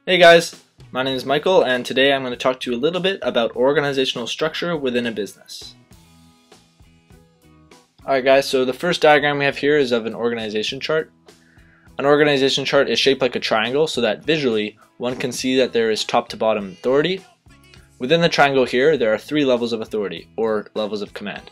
Hey guys, my name is Michael and today I'm going to talk to you a little bit about organizational structure within a business. Alright guys, so the first diagram we have here is of an organization chart. An organization chart is shaped like a triangle so that visually one can see that there is top to bottom authority. Within the triangle here there are 3 levels of authority, or levels of command.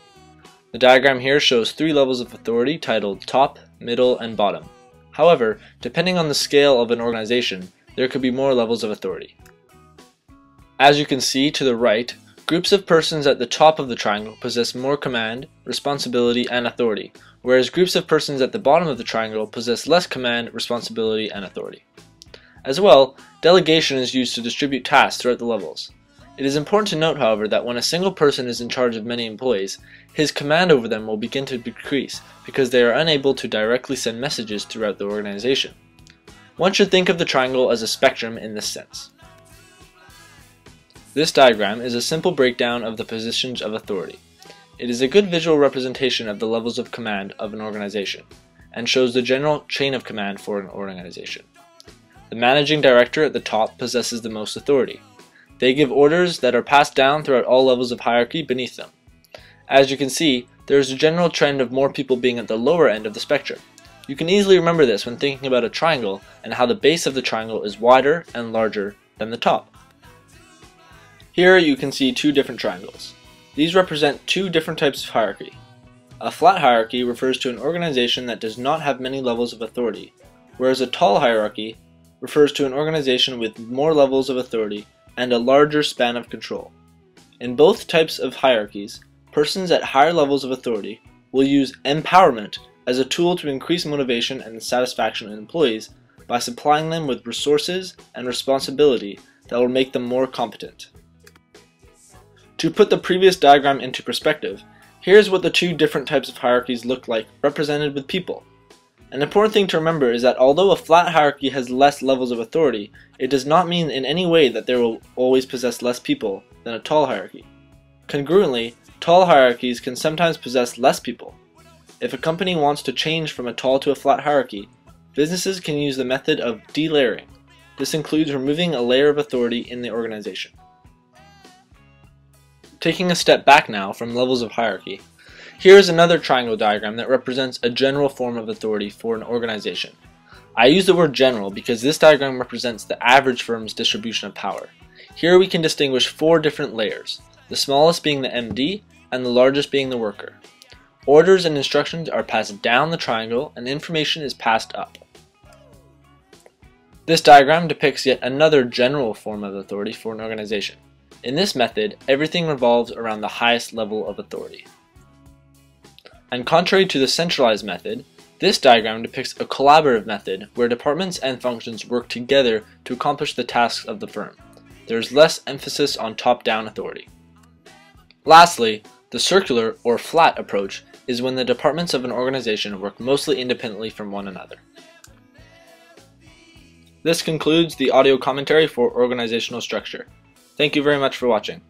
The diagram here shows 3 levels of authority titled top, middle, and bottom. However, depending on the scale of an organization, there could be more levels of authority. As you can see to the right, groups of persons at the top of the triangle possess more command, responsibility, and authority, whereas groups of persons at the bottom of the triangle possess less command, responsibility, and authority. As well, delegation is used to distribute tasks throughout the levels. It is important to note, however, that when a single person is in charge of many employees, his command over them will begin to decrease because they are unable to directly send messages throughout the organization. One should think of the triangle as a spectrum in this sense. This diagram is a simple breakdown of the positions of authority. It is a good visual representation of the levels of command of an organization, and shows the general chain of command for an organization. The managing director at the top possesses the most authority. They give orders that are passed down throughout all levels of hierarchy beneath them. As you can see, there is a general trend of more people being at the lower end of the spectrum. You can easily remember this when thinking about a triangle and how the base of the triangle is wider and larger than the top. Here you can see 2 different triangles. These represent 2 different types of hierarchy. A flat hierarchy refers to an organization that does not have many levels of authority, whereas a tall hierarchy refers to an organization with more levels of authority and a larger span of control. In both types of hierarchies, persons at higher levels of authority will use empowerment as a tool to increase motivation and satisfaction in employees by supplying them with resources and responsibility that will make them more competent. To put the previous diagram into perspective, here's what the 2 different types of hierarchies look like represented with people. An important thing to remember is that although a flat hierarchy has less levels of authority, it does not mean in any way that there will always possess less people than a tall hierarchy. Congruently, tall hierarchies can sometimes possess less people. If a company wants to change from a tall to a flat hierarchy, businesses can use the method of delayering. This includes removing a layer of authority in the organization. Taking a step back now from levels of hierarchy, here is another triangle diagram that represents a general form of authority for an organization. I use the word general because this diagram represents the average firm's distribution of power. Here we can distinguish 4 different layers, the smallest being the MD and the largest being the worker. Orders and instructions are passed down the triangle and information is passed up. This diagram depicts yet another general form of authority for an organization. In this method, everything revolves around the highest level of authority. And contrary to the centralized method, this diagram depicts a collaborative method where departments and functions work together to accomplish the tasks of the firm. There is less emphasis on top-down authority. Lastly, the circular or flat approach is when the departments of an organization work mostly independently from one another. This concludes the audio commentary for organizational structure. Thank you very much for watching.